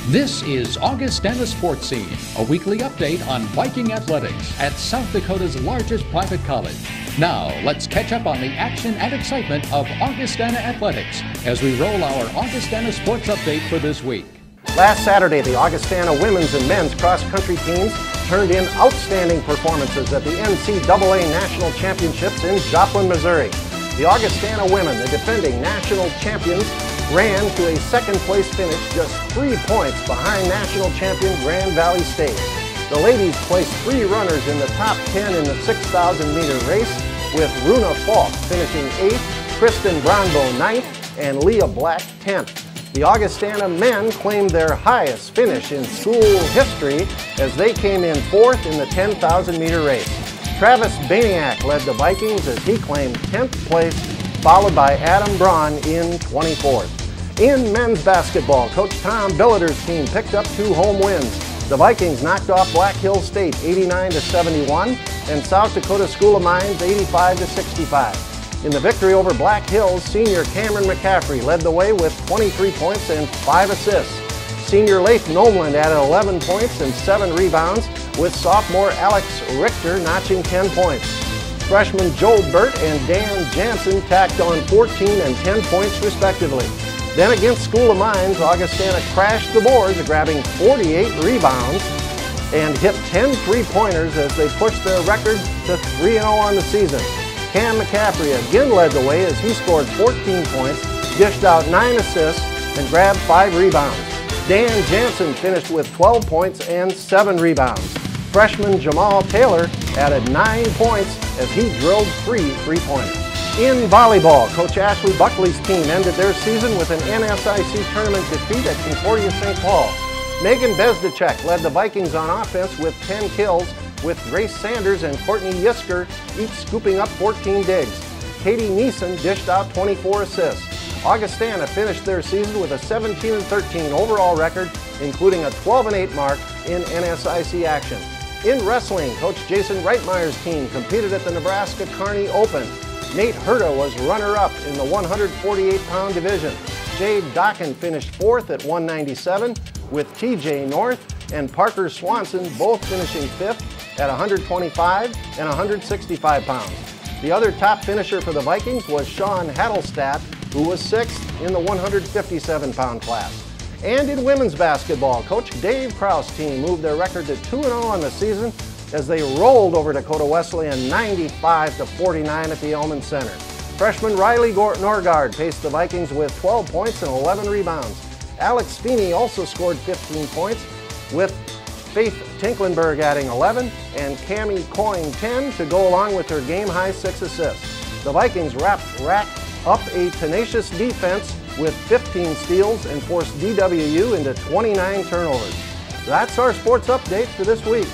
This is Augustana Sportscene, a weekly update on Viking Athletics at South Dakota's largest private college. Now, let's catch up on the action and excitement of Augustana Athletics as we roll our Augustana Sports Update for this week. Last Saturday, the Augustana women's and men's cross-country teams turned in outstanding performances at the NCAA National Championships in Joplin, Missouri. The Augustana women, the defending national champions, ran to a second-place finish just 3 points behind national champion Grand Valley State. The ladies placed 3 runners in the top 10 in the 6,000-meter race, with Runa Falk finishing 8th, Kristen Bronbo 9th, and Leah Black 10th. The Augustana men claimed their highest finish in school history as they came in 4th in the 10,000-meter race. Travis Baniak led the Vikings as he claimed 10th place, followed by Adam Braun in 24th. In men's basketball, Coach Tom Billiter's team picked up 2 home wins. The Vikings knocked off Black Hills State 89-71 and South Dakota School of Mines 85-65. In the victory over Black Hills, senior Cameron McCaffrey led the way with 23 points and 5 assists. Senior Leif Nomeland added 11 points and 7 rebounds, with sophomore Alex Richter notching 10 points. Freshmen Joel Burt and Dan Jansen tacked on 14 and 10 points respectively. Then against School of Mines, Augustana crashed the boards, grabbing 48 rebounds and hit 10 three-pointers as they pushed their record to 3-0 on the season. Cam McCaffrey again led the way as he scored 14 points, dished out 9 assists, and grabbed 5 rebounds. Dan Jansen finished with 12 points and 7 rebounds. Freshman Jamal Taylor added 9 points as he drilled 3 three-pointers. In volleyball, Coach Ashley Buckley's team ended their season with an NSIC tournament defeat at Concordia St. Paul. Megan Bezdacek led the Vikings on offense with 10 kills, with Grace Sanders and Courtney Yisker each scooping up 14 digs. Katie Neeson dished out 24 assists. Augustana finished their season with a 17-13 overall record, including a 12-8 mark in NSIC action. In wrestling, Coach Jason Reitmeyer's team competed at the Nebraska Kearney Open. Nate Herta was runner-up in the 148-pound division. Jade Dokken finished 4th at 197, with TJ North and Parker Swanson both finishing 5th at 125 and 165 pounds. The other top finisher for the Vikings was Sean Hadelstadt, who was 6th in the 157-pound class. And in women's basketball, Coach Dave Krause' team moved their record to 2-0 on the season as they rolled over Dakota Wesleyan 95-49 at the Elman Center. Freshman Riley Norgard paced the Vikings with 12 points and 11 rebounds. Alex Feeney also scored 15 points, with Faith Tinklenberg adding 11 and Cammie Coyne 10 to go along with her game-high 6 assists. The Vikings racked up a tenacious defense with 15 steals and forced DWU into 29 turnovers. That's our sports update for this week.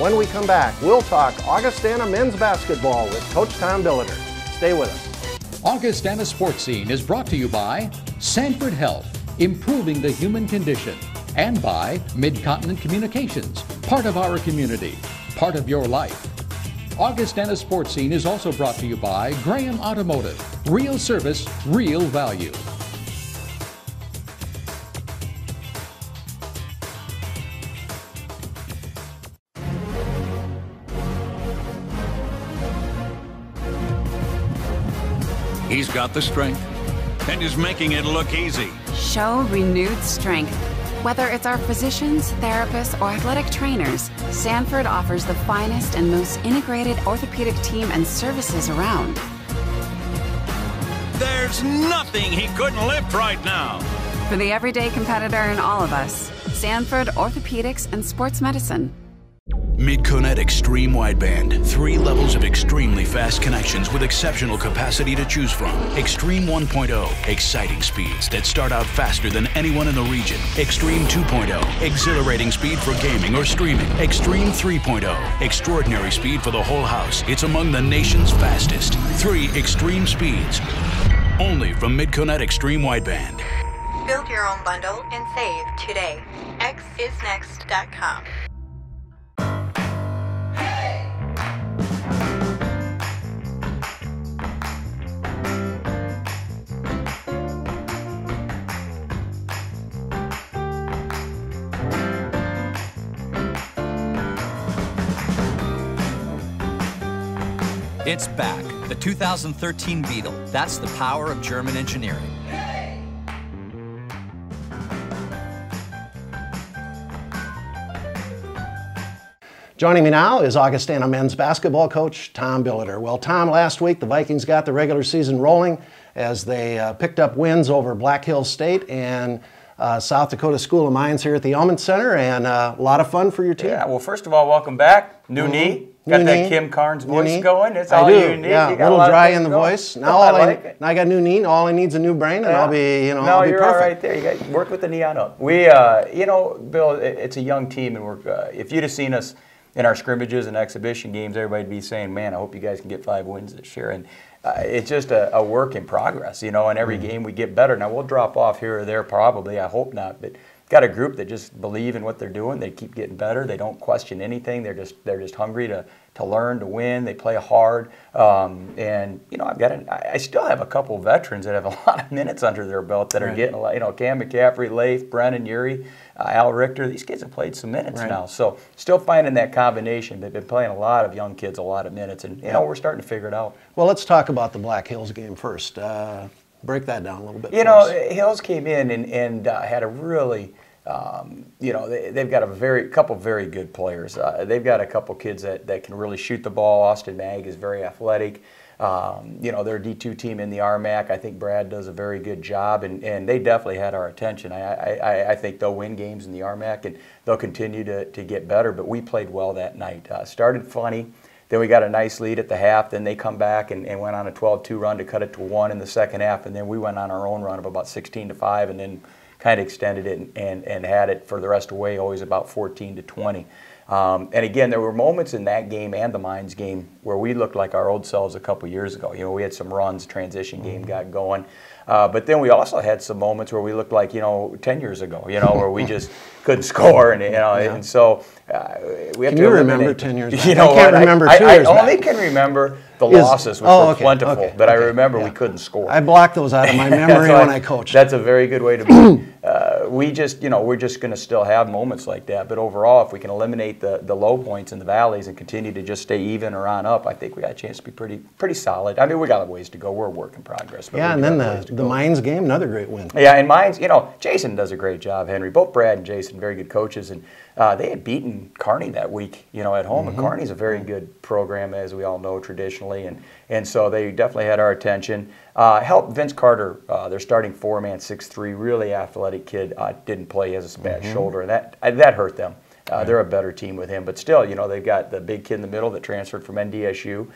When we come back, we'll talk Augustana men's basketball with Coach Tom Billiter. Stay with us. Augustana Sportscene is brought to you by Sanford Health, improving the human condition, and by Mid-Continent Communications, part of our community, part of your life. Augustana Sportscene is also brought to you by Graham Automotive, real service, real value. He's got the strength and is making it look easy. Show renewed strength. Whether it's our physicians, therapists, or athletic trainers, Sanford offers the finest and most integrated orthopedic team and services around. There's nothing he couldn't lift right now. For the everyday competitor in all of us, Sanford Orthopedics and Sports Medicine. Midconet Extreme Wideband. 3 levels of extremely fast connections with exceptional capacity to choose from. Extreme 1.0. Exciting speeds that start out faster than anyone in the region. Extreme 2.0. Exhilarating speed for gaming or streaming. Extreme 3.0. Extraordinary speed for the whole house. It's among the nation's fastest. 3 extreme speeds. Only from Midconet Extreme Wideband. Build your own bundle and save today. xisnext.com. It's back, the 2013 Beetle. That's the power of German engineering. Joining me now is Augustana men's basketball coach Tom Billiter. Well, Tom, last week the Vikings got the regular season rolling as they picked up wins over Black Hills State and South Dakota School of Mines here at the Elman Center, and a lot of fun for your team. Yeah, well, first of all, welcome back. New knee. Got that Kim Carnes voice going. It's all you need. Yeah, you a got little dry in the voice. Now now I got new knee. All I need is a new brain, and I'll be, no, I'll be you're perfect. all right there. You got work with the knee on up. We, Bill, it's a young team, and we're. If you'd have seen us in our scrimmages and exhibition games, everybody'd be saying, "Man, I hope you guys can get 5 wins this year." And it's just a work in progress, and every game we get better. Now we'll drop off here or there, probably. I hope not, but got a group that just believe in what they're doing. They keep getting better. They don't question anything. They're just hungry to learn, to win. They play hard, and I still have a couple of veterans that have a lot of minutes under their belt that are getting a lot. Cam McCaffrey, Leif, Brennan, Yuri, Al Richter. These kids have played some minutes now, so still finding that combination. They've been playing a lot of young kids a lot of minutes, and we're starting to figure it out. Well, let's talk about the Black Hills game first. Break that down a little bit. Hills came in and had a really, they've got a couple very good players. They've got a couple kids that can really shoot the ball. Austin Mag is very athletic. They're a D2 team in the RMAC. I think Brad does a very good job, and they definitely had our attention. I think they'll win games in the RMAC, and they'll continue to get better, but we played well that night. Started funny. Then we got a nice lead at the half. Then they come back and went on a 12-2 run to cut it to 1 in the second half. And then we went on our own run of about 16-5 and then kind of extended it and had it for the rest of the way, always about 14-20. And again, there were moments in that game and the Mines game where we looked like our old selves a couple years ago. We had some runs, transition game got going. But then we also had some moments where we looked like, 10 years ago, where we just couldn't score. And so we have to remember 10 years back? I can't remember 2 years back. I only can remember the losses, which were plentiful. But I remember we couldn't score. I blocked those out of my memory when I coached. That's a very good way to be. We're just going to still have moments like that. But overall, if we can eliminate the low points and the valleys and continue to just stay even or on up, I think we got a chance to be pretty solid. I mean, we got a ways to go. We're a work in progress. But and then the Mines game, another great win. Yeah, and Mines, Jason does a great job, Henry. Both Brad and Jason, very good coaches, and they had beaten Kearney that week, at home. And Kearney's a very good program, as we all know, traditionally, and so they definitely had our attention. Helped Vince Carter, their starting 4-man, 6'3", really athletic kid, didn't play. He has a bad shoulder, and that hurt them. They're a better team with him, but still, they've got the big kid in the middle that transferred from NDSU.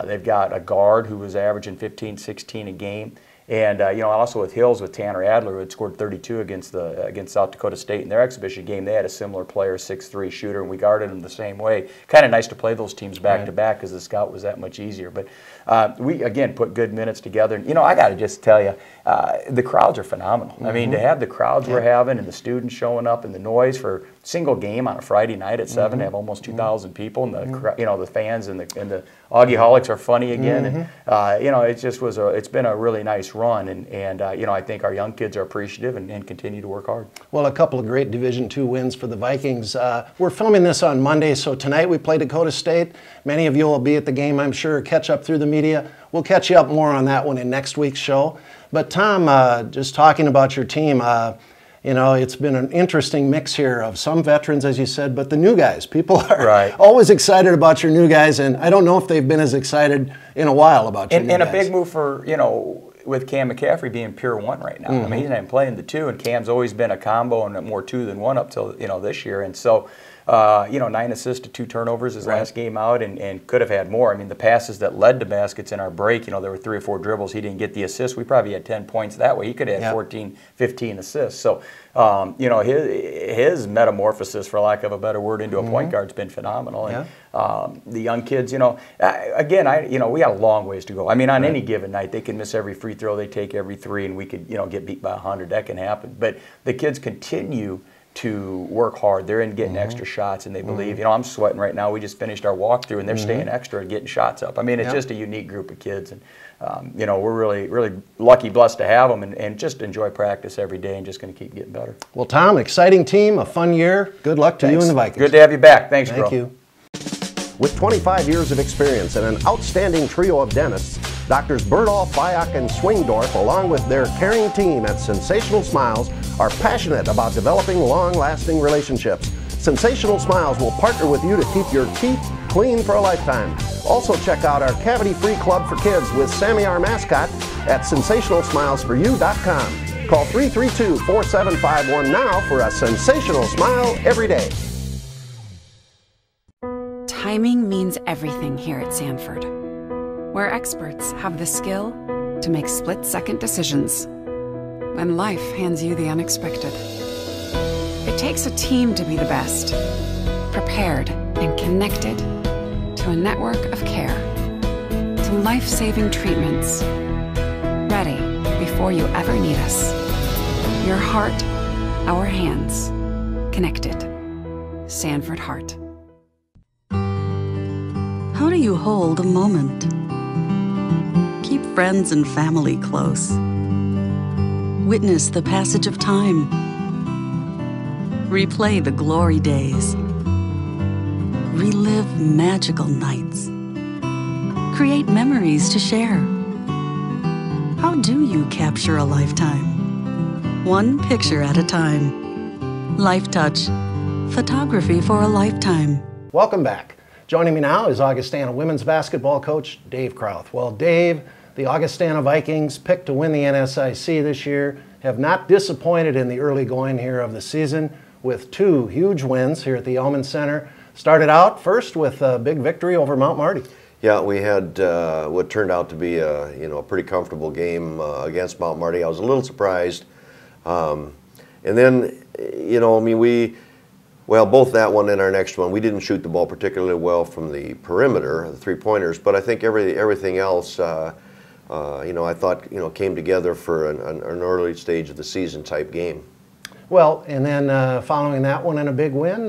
They've got a guard who was averaging 15, 16 a game. And also with Hills, with Tanner Adler, who had scored 32 against South Dakota State in their exhibition game, they had a similar player, 6'3" shooter, and we guarded them the same way. Kind of nice to play those teams back to back because the scout was that much easier. But we again put good minutes together. And, I got to just tell you, the crowds are phenomenal. I mean, to have the crowds we're having and the students showing up and the noise for single game on a Friday night at 7, have almost 2,000 people, and the fans and the Augie-holics are funny again. And it's been a really nice run, and I think our young kids are appreciative and continue to work hard. Well, a couple of great Division II wins for the Vikings. We're filming this on Monday, so tonight we play Dakota State. Many of you will be at the game, I'm sure, catch up through the media. We'll catch you up more on that one in next week's show. But Tom, just talking about your team, it's been an interesting mix here of some veterans, as you said, but the new guys. People are always excited about your new guys, and I don't know if they've been as excited in a while about your new guys. And a big move for, with Cam McCaffrey being pure 1 right now. I mean, he's not playing the 2, and Cam's always been a combo and more 2 than 1 up till, this year. And so, 9 assists to 2 turnovers his last game out, and could have had more. I mean, the passes that led to baskets in our break, there were 3 or 4 dribbles. He didn't get the assist. We probably had 10 points that way. He could have had 14, 15 assists. So, his metamorphosis, for lack of a better word, into a point guard's been phenomenal. And the young kids, again, we got a long ways to go. I mean, on any given night, they can miss every free throw, they take every 3, and we could, get beat by 100. That can happen. But the kids continue to work hard. They're in getting extra shots, and they believe. I'm sweating right now. We just finished our walkthrough, and they're staying extra and getting shots up. I mean, it's just a unique group of kids, and we're really, really lucky, blessed to have them, and just enjoy practice every day, and just going to keep getting better. Well, Tom, exciting team, a fun year. Good luck to you and the Vikings. Good to have you back. Thanks, bro. Thank you. With 25 years of experience and an outstanding trio of dentists, Doctors Bertolf, Bayak, and Swingdorf, along with their caring team at Sensational Smiles, are passionate about developing long-lasting relationships. Sensational Smiles will partner with you to keep your teeth clean for a lifetime. Also check out our cavity-free club for kids with Sammy our mascot at sensationalsmilesforyou.com. Call 332-4751 now for a sensational smile every day. Timing means everything here at Sanford, where experts have the skill to make split-second decisions when life hands you the unexpected. It takes a team to be the best, prepared and connected to a network of care, to life-saving treatments, ready before you ever need us. Your heart, our hands, connected. Sanford Heart. How do you hold a moment? Keep friends and family close. Witness the passage of time. Replay the glory days. Relive magical nights. Create memories to share. How do you capture a lifetime? One picture at a time. Life Touch. Photography for a lifetime. Welcome back. Joining me now is Augustana women's basketball coach Dave Krauth. Well, Dave, the Augustana Vikings, picked to win the NSIC this year, have not disappointed in the early going here of the season with two huge wins here at the Elman Center. Started out first with a big victory over Mount Marty. Yeah, we had what turned out to be a pretty comfortable game against Mount Marty. I was a little surprised, and then both that one and our next one, we didn't shoot the ball particularly well from the perimeter, the three-pointers, but I think everything else, I thought, came together for an early stage of the season type game. Well, and then following that one and a big win,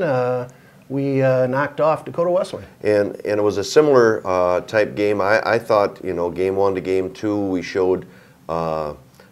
we knocked off Dakota Wesleyan. And it was a similar type game. I thought, game one to game two, we showed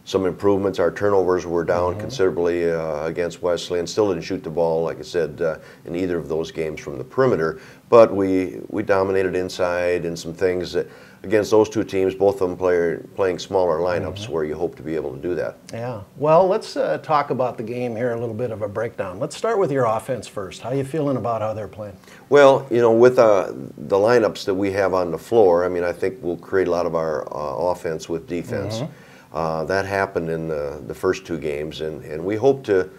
some improvements. Our turnovers were down considerably against Wesleyan. Still didn't shoot the ball, like I said, in either of those games from the perimeter. But we dominated inside and some things that, against those two teams, both of them playing smaller lineups where you hope to be able to do that. Yeah. Well, let's talk about the game here, a little bit of a breakdown. Let's start with your offense first. How are you feeling about how they're playing? Well, with the lineups that we have on the floor, I think we'll create a lot of our offense with defense. That happened in the first two games, and we hope to,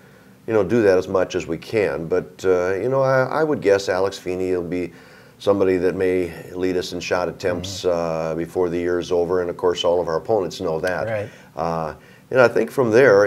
do that as much as we can. But, I would guess Alex Feeney will be somebody that may lead us in shot attempts before the year is over, and of course all of our opponents know that. Right. And I think from there,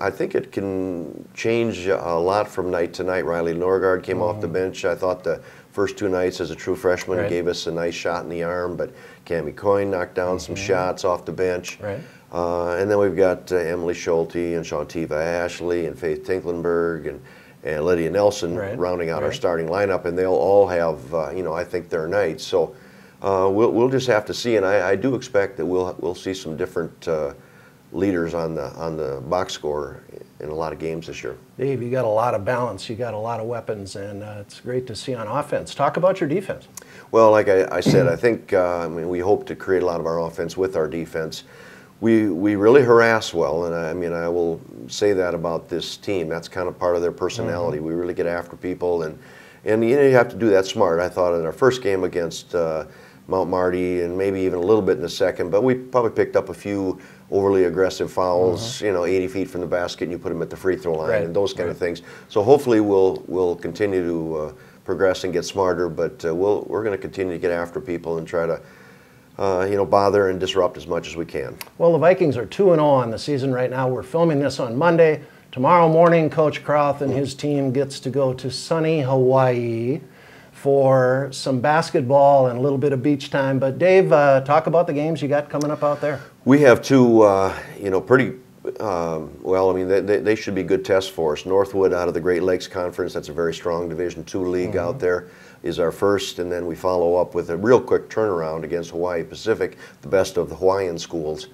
I think it can change a lot from night to night. Riley Norgard came off the bench. I thought the first two nights as a true freshman gave us a nice shot in the arm, but Cammie Coyne knocked down some shots off the bench. Right. And then we've got Emily Schulte and Shantiva Ashley and Faith Tinklenberg and Lydia Nelson rounding out our starting lineup, and they'll all have, I think their nights. So we'll just have to see, and I do expect that we'll see some different leaders on the box score in a lot of games this year. Dave, you got a lot of balance, you got a lot of weapons, and it's great to see on offense. Talk about your defense. Well, like I said, I think we hope to create a lot of our offense with our defense. We really harass well, and I will say that about this team. That's kind of part of their personality. We really get after people, and you have to do that smart. I thought in our first game against Mount Marty, and maybe even a little bit in the second, but we probably picked up a few overly aggressive fouls, 80 feet from the basket, and you put them at the free throw line, and those kind of things. So hopefully we'll continue to progress and get smarter, but we're going to continue to get after people and try to bother and disrupt as much as we can. Well, the Vikings are 2-0 on the season right now. We're filming this on Monday. Tomorrow morning, Coach Krauth and his team gets to go to sunny Hawaii for some basketball and a little bit of beach time. But Dave, talk about the games you got coming up out there. We have two, pretty, they should be good tests for us. Northwood out of the Great Lakes Conference, that's a very strong Division II league out there, is our first, and then we follow up with a real quick turnaround against Hawaii Pacific, the best of the Hawaiian schools.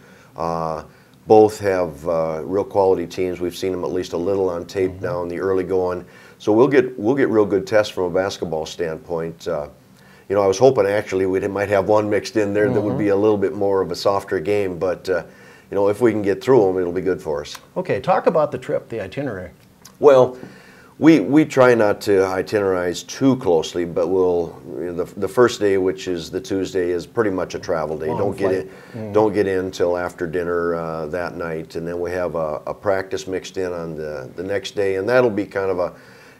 Both have real quality teams. We've seen them at least a little on tape now in the early going. So we'll get real good tests from a basketball standpoint. you know, I was hoping actually we might have one mixed in there that would be a little bit more of a softer game, but you know, if we can get through them, it'll be good for us. Okay, talk about the trip, the itinerary. Well, we try not to itinerize too closely, but we'll, you know, the first day, which is the Tuesday, is pretty much a travel day. Don't get in till after dinner that night, and then we have a practice mixed in on the next day, and that'll be kind of a,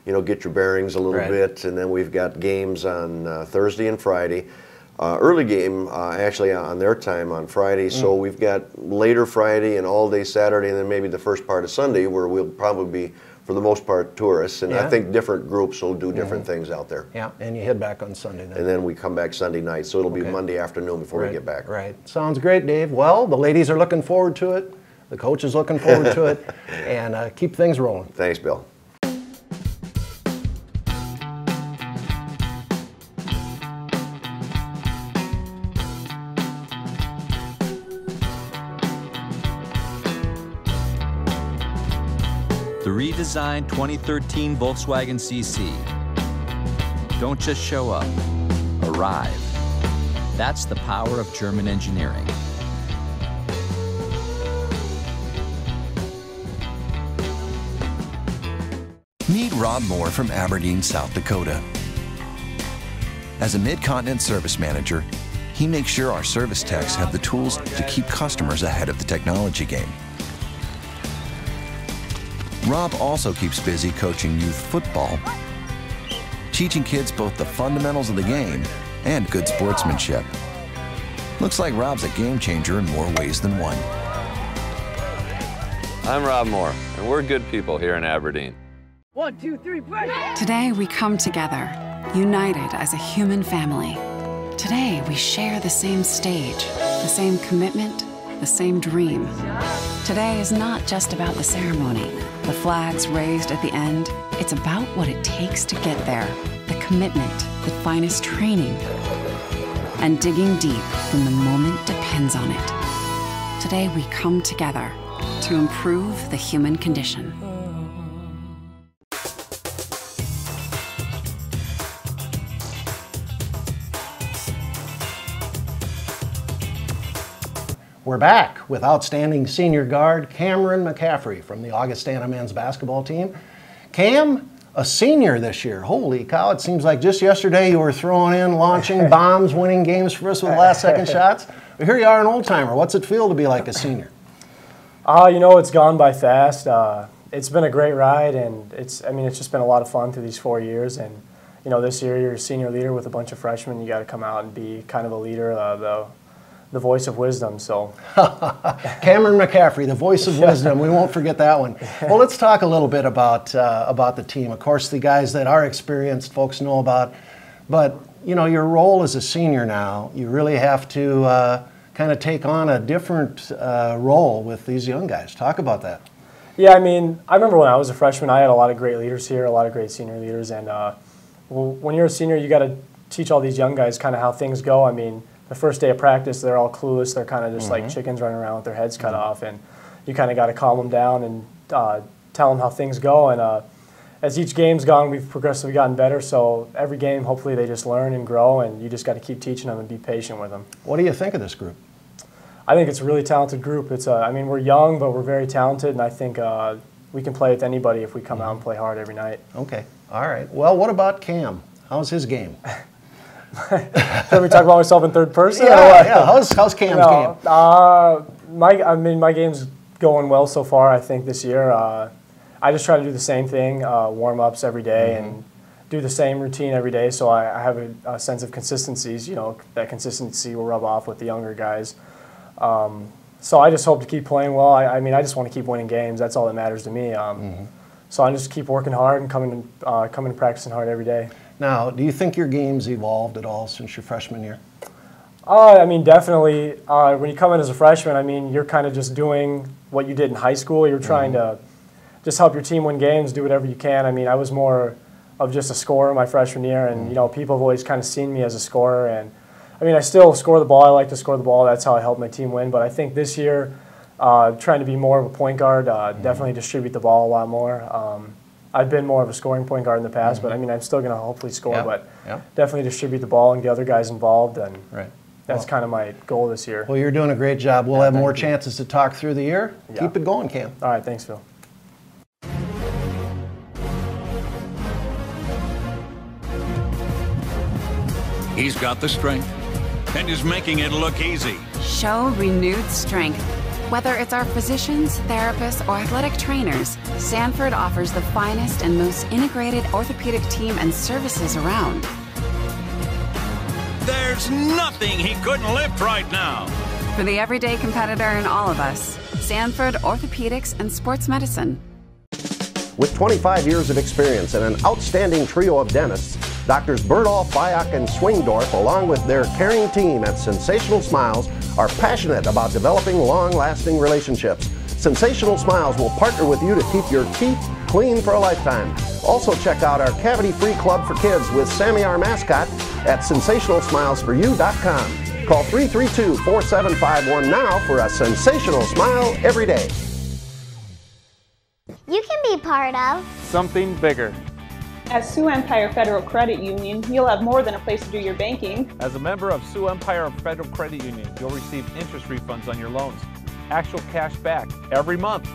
you know, get your bearings a little bit, and then we've got games on Thursday and Friday. Early game actually on their time on Friday, so we've got later Friday and all day Saturday, and then maybe the first part of Sunday where we'll probably be, for the most part, tourists, and I think different groups will do different things out there. Yeah, and you head back on Sunday then. And then we come back Sunday night, so it'll be Monday afternoon before we get back. Right. Sounds great, Dave. Well, the ladies are looking forward to it, the coach is looking forward to it, and keep things rolling. Thanks, Bill. The redesigned 2013 Volkswagen CC. Don't just show up, arrive. That's the power of German engineering. Meet Rob Moore from Aberdeen, South Dakota. As a Mid-Continent service manager, he makes sure our service techs have the tools to keep customers ahead of the technology game. Rob also keeps busy coaching youth football, teaching kids both the fundamentals of the game and good sportsmanship. Looks like Rob's a game changer in more ways than one. I'm Rob Moore, and we're good people here in Aberdeen. 1, 2, 3, break! Today we come together, united as a human family. Today we share the same stage, the same commitment, the same dream. Today is not just about the ceremony, the flags raised at the end. It's about what it takes to get there, the commitment, the finest training, and digging deep when the moment depends on it. Today we come together to improve the human condition. We're back with outstanding senior guard Cameron McCaffrey from the Augustana men's basketball team. Cam, a senior this year. Holy cow, it seems like just yesterday you were throwing in, launching bombs, winning games for us with last-second shots. But here you are, an old-timer. What's it feel to be like a senior? You know, it's gone by fast. It's been a great ride, and it's just been a lot of fun through these 4 years. And, you know, this year you're a senior leader with a bunch of freshmen. You got to come out and be kind of a leader, the voice of wisdom. So Cameron McCaffrey, the voice of wisdom. We won't forget that one. Well, let's talk a little bit about the team. Of course, the guys that are experienced, folks know about. But you know, your role as a senior now, you really have to kind of take on a different role with these young guys. Talk about that. Yeah, I mean, I remember when I was a freshman, I had a lot of great leaders here, a lot of great senior leaders, and when you're a senior, you got to teach all these young guys kind of how things go. I mean, the first day of practice, they're all clueless. They're kind of just like chickens running around with their heads cut off, and you kind of got to calm them down and tell them how things go. And as each game's gone, we've progressively gotten better. So every game, hopefully, they just learn and grow, and you just got to keep teaching them and be patient with them. What do you think of this group? I think it's a really talented group. It's I mean, we're young, but we're very talented, and I think we can play with anybody if we come out and play hard every night. Okay. All right. Well, what about Cam? How's his game? Should we talk about myself in third person? Yeah. How's Cam's game? My game's going well so far. I think this year, I just try to do the same thing, warm ups every day, and do the same routine every day. So I have a sense of consistencies. You know, that consistency will rub off with the younger guys. So I just hope to keep playing well. I mean, I just want to keep winning games. That's all that matters to me. So I just keep working hard and coming and practicing hard every day. Now, do you think your game's evolved at all since your freshman year? I mean, definitely. When you come in as a freshman, I mean, you're kind of just doing what you did in high school. You're trying to just help your team win games, do whatever you can. I mean, I was more of just a scorer my freshman year, and, you know, people have always kind of seen me as a scorer. And, I mean, I still score the ball. I like to score the ball. That's how I help my team win. But I think this year, trying to be more of a point guard, definitely distribute the ball a lot more. I've been more of a scoring point guard in the past, but I mean, I'm still going to hopefully score, but Yep. definitely distribute the ball and get other guys involved, and Right. that's kind of my goal this year. Well, you're doing a great job. We'll have more chances to talk through the year. Yeah. Keep it going, Cam. All right, thanks, Phil. He's got the strength and is making it look easy. Show renewed strength. Whether it's our physicians, therapists, or athletic trainers, Sanford offers the finest and most integrated orthopedic team and services around. There's nothing he couldn't lift right now. For the everyday competitor in all of us, Sanford Orthopedics and Sports Medicine. With 25 years of experience and an outstanding trio of dentists, Doctors Berdahl, Fayok, and Swingdorf, along with their caring team at Sensational Smiles, are passionate about developing long-lasting relationships. Sensational Smiles will partner with you to keep your teeth clean for a lifetime. Also check out our cavity-free club for kids with Sammy our mascot at sensationalsmilesforyou.com. Call 332-4751 now for a sensational smile every day. You can be part of something bigger. As Sioux Empire Federal Credit Union, you'll have more than a place to do your banking. As a member of Sioux Empire Federal Credit Union, you'll receive interest refunds on your loans, actual cash back every month.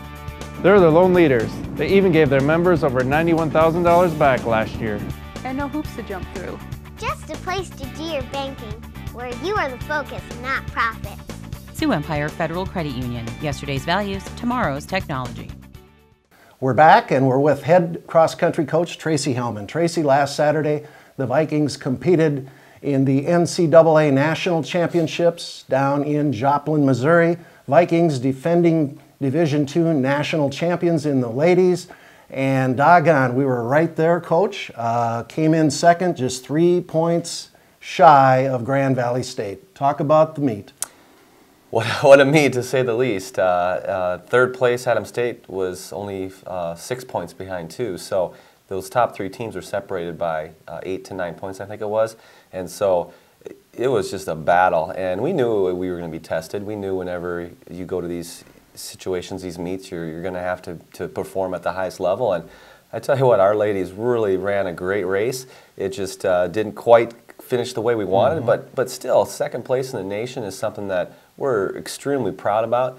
They're the loan leaders. They even gave their members over $91,000 back last year. And no hoops to jump through. Just a place to do your banking, where you are the focus, not profit. Sioux Empire Federal Credit Union. Yesterday's values, tomorrow's technology. We're back, and we're with head cross-country coach Tracy Hellman. Tracy, last Saturday, the Vikings competed in the NCAA National Championships down in Joplin, Missouri. Vikings defending Division II national champions in the ladies. And doggone, we were right there, Coach. Came in second, just 3 points shy of Grand Valley State. Talk about the meet. What a meet, to say the least. Third place, Adams State, was only 6 points behind too. So those top three teams were separated by 8 to 9 points, I think it was. And so it was just a battle. And we knew we were going to be tested. We knew whenever you go to these situations, these meets, you're going to have to perform at the highest level. And I tell you what, our ladies really ran a great race. It just didn't quite finish the way we wanted, but still, second place in the nation is something that we're extremely proud about.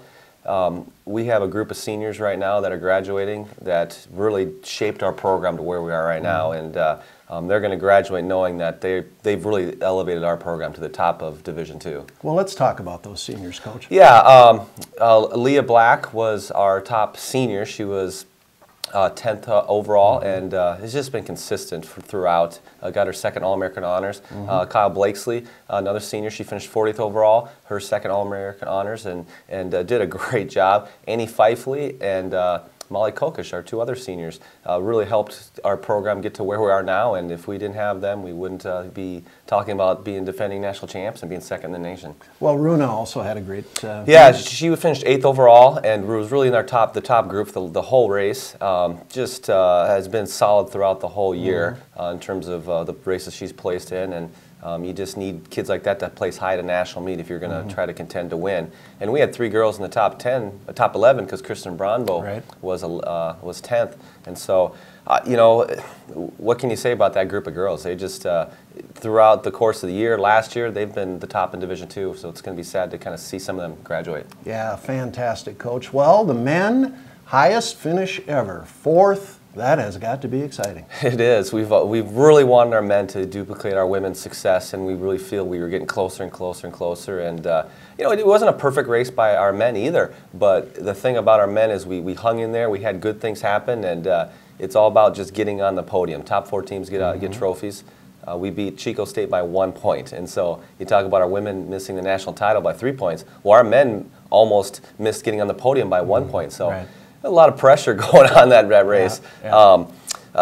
We have a group of seniors right now that are graduating that really shaped our program to where we are right now, and they're going to graduate knowing that they've really elevated our program to the top of Division II. Well, let's talk about those seniors, Coach. Yeah, Leah Black was our top senior. She was 10th overall, and has just been consistent throughout. Got her second All-American honors. Kyle Blakesley, another senior, she finished 40th overall, her second All-American honors, and did a great job. Annie Fifley and Molly Kokish, our two other seniors, really helped our program get to where we are now, and if we didn't have them, we wouldn't be talking about being defending national champs and being second in the nation. Well, Runa also had a great yeah, she finished 8th overall and was really in the top group for the whole race. Just has been solid throughout the whole year in terms of the races she's placed in, and you just need kids like that to place high at a national meet if you're going to try to contend to win. And we had 3 girls in the top 10, top 11, because Kristen Bronvo was 10th. And so, you know, what can you say about that group of girls? They just, throughout the course of the year, last year, they've been the top in Division II. So it's going to be sad to kind of see some of them graduate. Yeah, fantastic, Coach. Well, the men, highest finish ever, 4th. That has got to be exciting. It is. We've really wanted our men to duplicate our women's success, and we really feel we were getting closer and closer and closer. And you know, it wasn't a perfect race by our men either. But the thing about our men is we hung in there. We had good things happen, and it's all about just getting on the podium. Top 4 teams get trophies. We beat Chico State by 1 point, and so you talk about our women missing the national title by 3 points. Well, our men almost missed getting on the podium by 1 point. So. A lot of pressure going on that race. Yeah.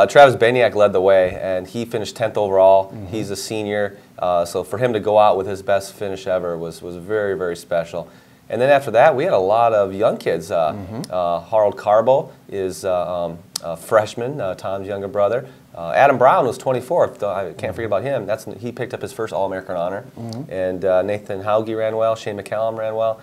Travis Baniak led the way, and he finished 10th overall. He's a senior, so for him to go out with his best finish ever was very, very special. And then after that, we had a lot of young kids. Harold Carbo is a freshman, Tom's younger brother. Adam Brown was 24th. I can't forget about him. He picked up his first All-American honor. And Nathan Hauge ran well. Shane McCallum ran well.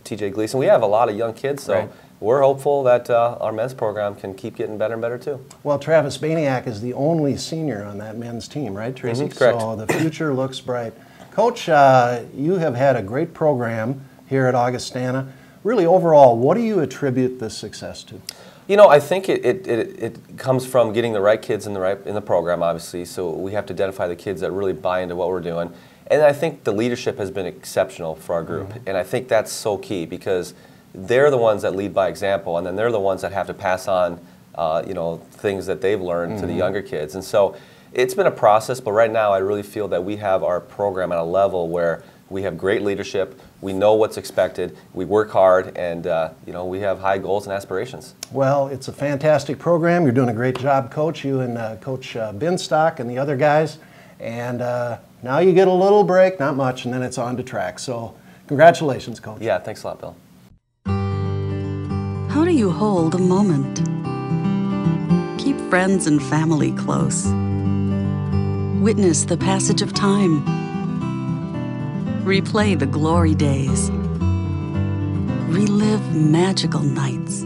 TJ Gleason. We have a lot of young kids, so we're hopeful that our men's program can keep getting better and better too. Well, Travis Baniak is the only senior on that men's team, right, Tracy? Correct. So the future looks bright. Coach, you have had a great program here at Augustana. Really, overall, what do you attribute this success to? You know, I think it comes from getting the right kids in the program, obviously. So we have to identify the kids that really buy into what we're doing. And I think the leadership has been exceptional for our group. And I think that's so key because they're the ones that lead by example, and then they're the ones that have to pass on, you know, things that they've learned to the younger kids. And so it's been a process, but right now I really feel that we have our program at a level where we have great leadership, we know what's expected, we work hard, and you know, we have high goals and aspirations. Well, it's a fantastic program. You're doing a great job, Coach, you and Coach Binstock and the other guys. And now you get a little break, not much, and then it's on to track. So congratulations, Coach. Yeah, thanks a lot, Bill. How do you hold a moment? Keep friends and family close. Witness the passage of time. Replay the glory days. Relive magical nights.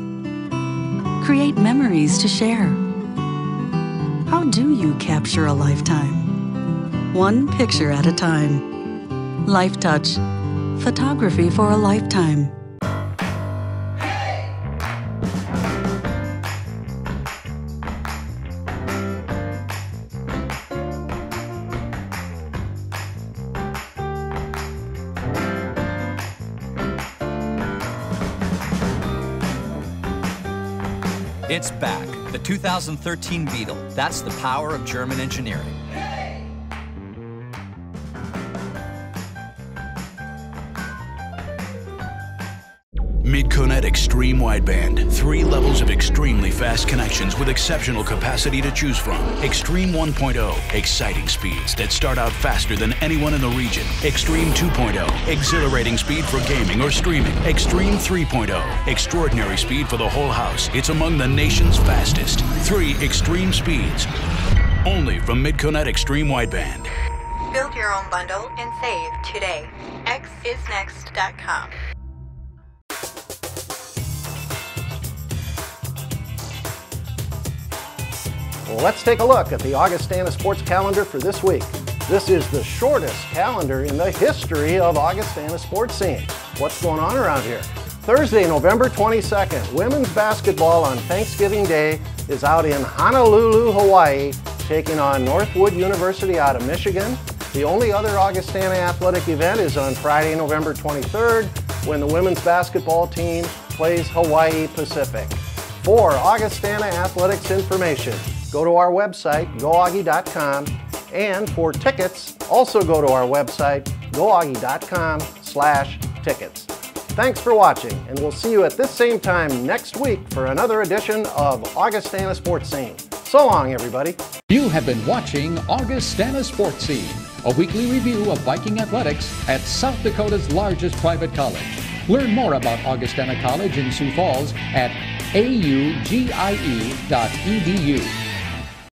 Create memories to share. How do you capture a lifetime? One picture at a time. Life Touch. Photography for a lifetime. It's back, the 2013 Beetle. That's the power of German engineering. Midconet Extreme Wideband. 3 levels of extremely fast connections with exceptional capacity to choose from. Extreme 1.0, exciting speeds that start out faster than anyone in the region. Extreme 2.0, exhilarating speed for gaming or streaming. Extreme 3.0, extraordinary speed for the whole house. It's among the nation's fastest. 3 extreme speeds. Only from Midconet Extreme Wideband. Build your own bundle and save today. xisnext.com. Well, let's take a look at the Augustana sports calendar for this week. This is the shortest calendar in the history of Augustana sports scene. What's going on around here? Thursday, November 22nd, women's basketball on Thanksgiving Day is out in Honolulu, Hawaii, taking on Northwood University out of Michigan. The only other Augustana athletic event is on Friday, November 23rd, when the women's basketball team plays Hawaii Pacific. For Augustana athletics information, go to our website, goaugie.com, and for tickets, also go to our website, goaugie.com/tickets. Thanks for watching, and we'll see you at this same time next week for another edition of Augustana Sports Scene. So long, everybody. You have been watching Augustana Sports Scene, a weekly review of Viking Athletics at South Dakota's largest private college. Learn more about Augustana College in Sioux Falls at augie.edu.